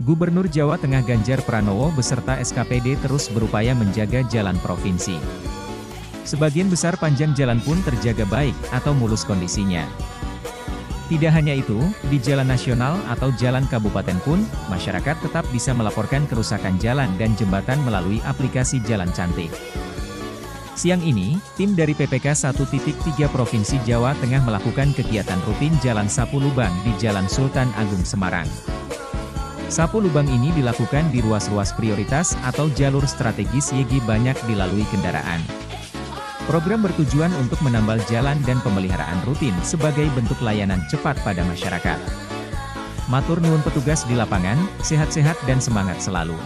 Gubernur Jawa Tengah Ganjar Pranowo beserta SKPD terus berupaya menjaga jalan provinsi. Sebagian besar panjang jalan pun terjaga baik atau mulus kondisinya. Tidak hanya itu, di jalan nasional atau jalan kabupaten pun, masyarakat tetap bisa melaporkan kerusakan jalan dan jembatan melalui aplikasi Jalan Cantik. Siang ini, tim dari PPK 1.3 Provinsi Jawa Tengah melakukan kegiatan rutin jalan sapu lubang di Jalan Sultan Agung Semarang. Sapu lubang ini dilakukan di ruas-ruas prioritas atau jalur strategis yang banyak dilalui kendaraan. Program bertujuan untuk menambal jalan dan pemeliharaan rutin sebagai bentuk layanan cepat pada masyarakat. Matur nuwun petugas di lapangan, sehat-sehat dan semangat selalu.